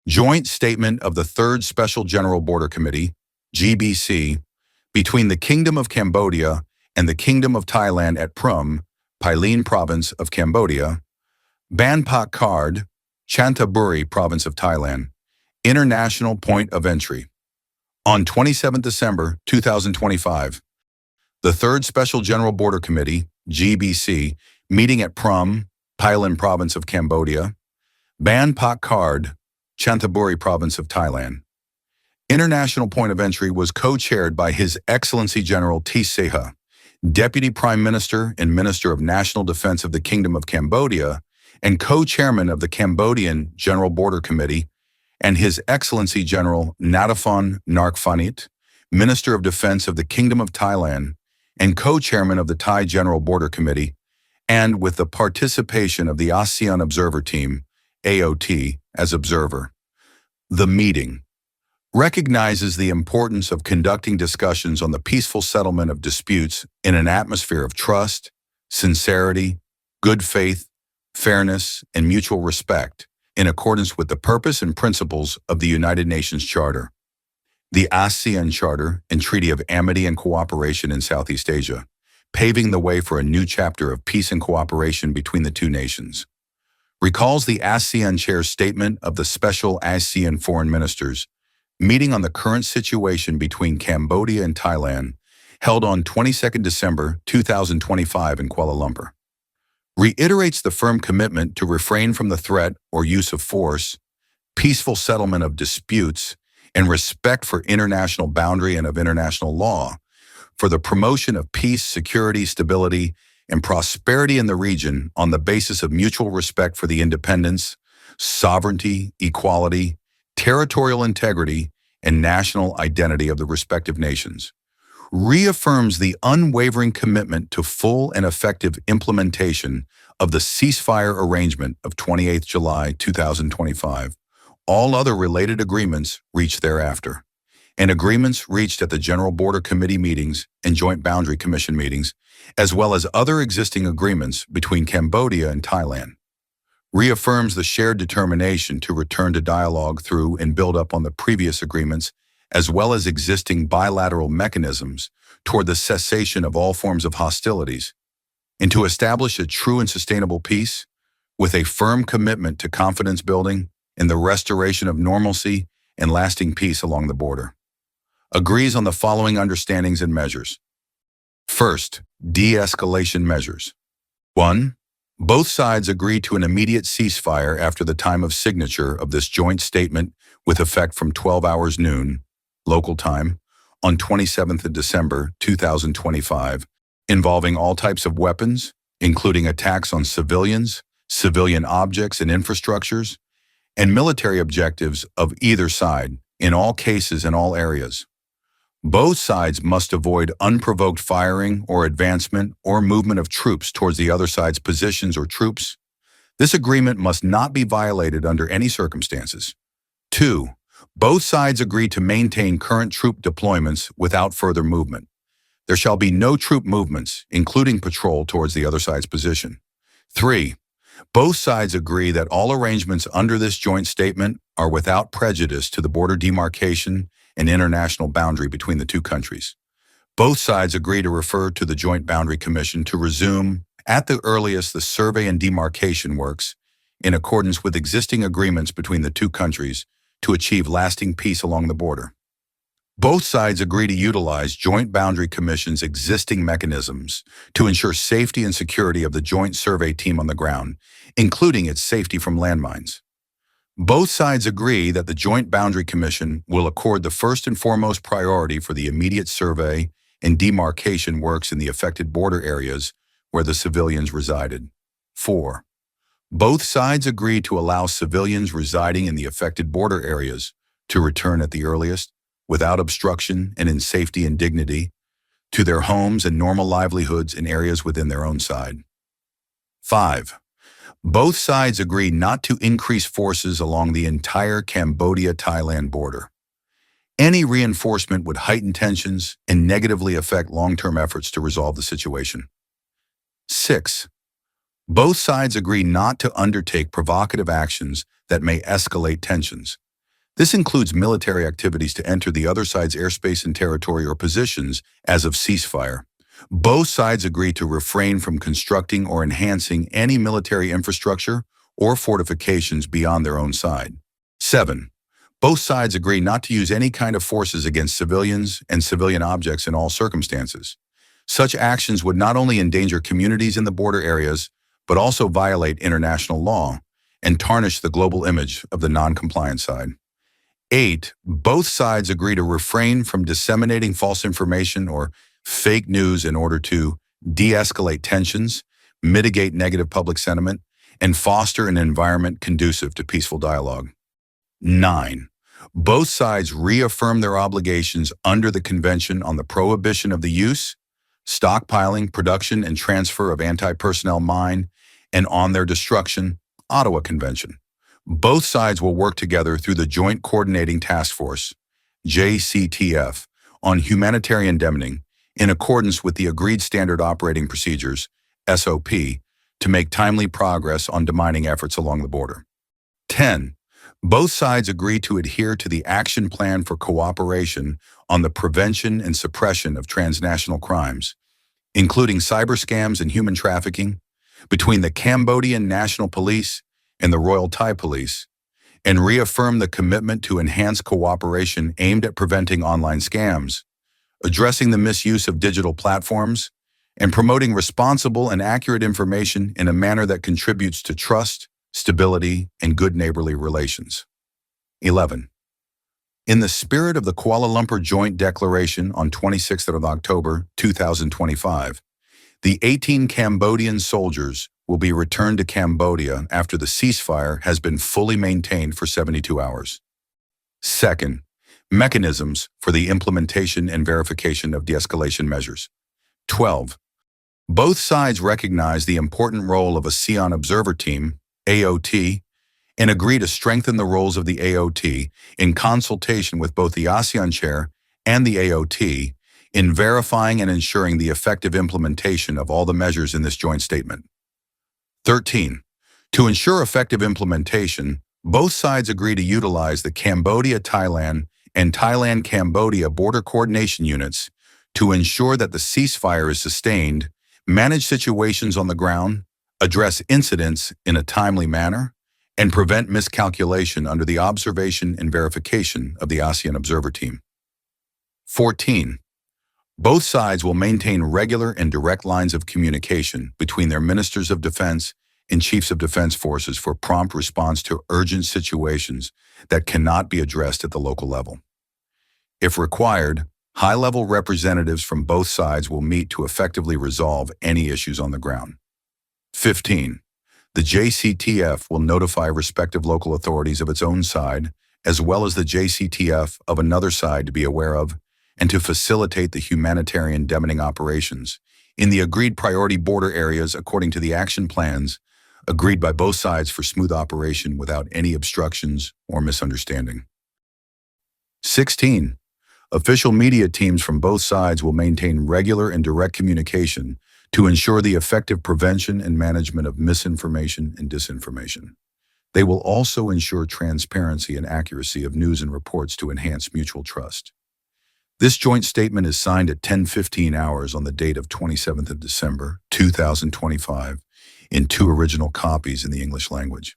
Joint Statement of the Third Special General Border Committee, GBC, between the Kingdom of Cambodia and the Kingdom of Thailand at Prum, Pailin Province of Cambodia, Ban Pak Card, Chanthaburi Province of Thailand, International Point of Entry. On 27 December 2025, the Third Special General Border Committee, GBC, meeting at Prum, Pailin Province of Cambodia, Ban Pak Card, Chanthaburi Province of Thailand. International Point of Entry was co-chaired by His Excellency General T. Seha, Deputy Prime Minister and Minister of National Defense of the Kingdom of Cambodia, and co-chairman of the Cambodian General Border Committee, and His Excellency General Natafon Narkfanit, Minister of Defense of the Kingdom of Thailand, and co-chairman of the Thai General Border Committee, and with the participation of the ASEAN Observer Team, AOT, as observer. The meeting recognizes the importance of conducting discussions on the peaceful settlement of disputes in an atmosphere of trust, sincerity, good faith, fairness, and mutual respect, in accordance with the purpose and principles of the United Nations Charter, the ASEAN Charter and Treaty of Amity and Cooperation in Southeast Asia, paving the way for a new chapter of peace and cooperation between the two nations. Recalls the ASEAN Chair's statement of the Special ASEAN Foreign Ministers meeting on the current situation between Cambodia and Thailand, held on 22 December 2025 in Kuala Lumpur. Reiterates the firm commitment to refrain from the threat or use of force, peaceful settlement of disputes, and respect for international boundary and of international law, for the promotion of peace, security, stability, and prosperity in the region on the basis of mutual respect for the independence, sovereignty, equality, territorial integrity, and national identity of the respective nations. Reaffirms the unwavering commitment to full and effective implementation of the ceasefire arrangement of 28 July 2025, all other related agreements reached thereafter, and agreements reached at the General Border Committee meetings and Joint Boundary Commission meetings, as well as other existing agreements between Cambodia and Thailand. Reaffirms the shared determination to return to dialogue through and build up on the previous agreements, as well as existing bilateral mechanisms toward the cessation of all forms of hostilities, and to establish a true and sustainable peace with a firm commitment to confidence building and the restoration of normalcy and lasting peace along the border. Agrees on the following understandings and measures. First, de-escalation measures. 1. Both sides agree to an immediate ceasefire after the time of signature of this joint statement with effect from 12 hours noon, local time, on 27th of December 2025, involving all types of weapons, including attacks on civilians, civilian objects and infrastructures, and military objectives of either side, in all cases and all areas. Both sides must avoid unprovoked firing or advancement or movement of troops towards the other side's positions or troops. This agreement must not be violated under any circumstances. 2. Both sides agree to maintain current troop deployments without further movement. There shall be no troop movements, including patrol towards the other side's position. 3. Both sides agree that all arrangements under this joint statement are without prejudice to the border demarcation and international boundary between the two countries. Both sides agree to refer to the Joint Boundary Commission to resume, at the earliest, the survey and demarcation works in accordance with existing agreements between the two countries to achieve lasting peace along the border. Both sides agree to utilize Joint Boundary Commission's existing mechanisms to ensure safety and security of the joint survey team on the ground, including its safety from landmines. Both sides agree that the Joint Boundary Commission will accord the first and foremost priority for the immediate survey and demarcation works in the affected border areas where the civilians resided. 4. Both sides agree to allow civilians residing in the affected border areas to return at the earliest, without obstruction and in safety and dignity, to their homes and normal livelihoods in areas within their own side. 5. Both sides agree not to increase forces along the entire Cambodia-Thailand border. Any reinforcement would heighten tensions and negatively affect long-term efforts to resolve the situation. 6. Both sides agree not to undertake provocative actions that may escalate tensions. This includes military activities to enter the other side's airspace and territory or positions as of ceasefire. Both sides agree to refrain from constructing or enhancing any military infrastructure or fortifications beyond their own side. 7. Both sides agree not to use any kind of forces against civilians and civilian objects in all circumstances. Such actions would not only endanger communities in the border areas, but also violate international law and tarnish the global image of the non-compliant side. 8. Both sides agree to refrain from disseminating false information or fake news in order to de-escalate tensions, mitigate negative public sentiment, and foster an environment conducive to peaceful dialogue. 9. Both sides reaffirm their obligations under the Convention on the Prohibition of the Use, Stockpiling, Production, and Transfer of Anti-Personnel Mine, and on their destruction, Ottawa Convention. Both sides will work together through the Joint Coordinating Task Force, JCTF, on humanitarian demining in accordance with the Agreed Standard Operating Procedures, SOP, to make timely progress on demining efforts along the border. 10. Both sides agree to adhere to the Action Plan for Cooperation on the Prevention and Suppression of Transnational Crimes, including cyber scams and human trafficking, between the Cambodian National Police and the Royal Thai Police, and reaffirm the commitment to enhance cooperation aimed at preventing online scams, addressing the misuse of digital platforms, and promoting responsible and accurate information in a manner that contributes to trust, stability, and good neighborly relations. 11. In the spirit of the Kuala Lumpur Joint Declaration on 26th of October 2025, the 18 Cambodian soldiers will be returned to Cambodia after the ceasefire has been fully maintained for 72 hours. Second, mechanisms for the implementation and verification of de-escalation measures. 12. Both sides recognize the important role of a ASEAN Observer Team, AOT, and agree to strengthen the roles of the AOT in consultation with both the ASEAN Chair and the AOT in verifying and ensuring the effective implementation of all the measures in this joint statement. 13. To ensure effective implementation, both sides agree to utilize the Cambodia-Thailand and Thailand-Cambodia border coordination units to ensure that the ceasefire is sustained, manage situations on the ground, address incidents in a timely manner, and prevent miscalculation under the observation and verification of the ASEAN Observer Team. 14. Both sides will maintain regular and direct lines of communication between their ministers of defense and chiefs of defense forces for prompt response to urgent situations that cannot be addressed at the local level. If required, high-level representatives from both sides will meet to effectively resolve any issues on the ground. 15. The JCTF will notify respective local authorities of its own side, as well as the JCTF of another side to be aware of, and to facilitate the humanitarian demining operations in the agreed priority border areas according to the action plans agreed by both sides for smooth operation without any obstructions or misunderstanding. 16. Official media teams from both sides will maintain regular and direct communication to ensure the effective prevention and management of misinformation and disinformation. They will also ensure transparency and accuracy of news and reports to enhance mutual trust. This joint statement is signed at 10:15 hours on the date of 27th of December, 2025, in 2 original copies in the English language.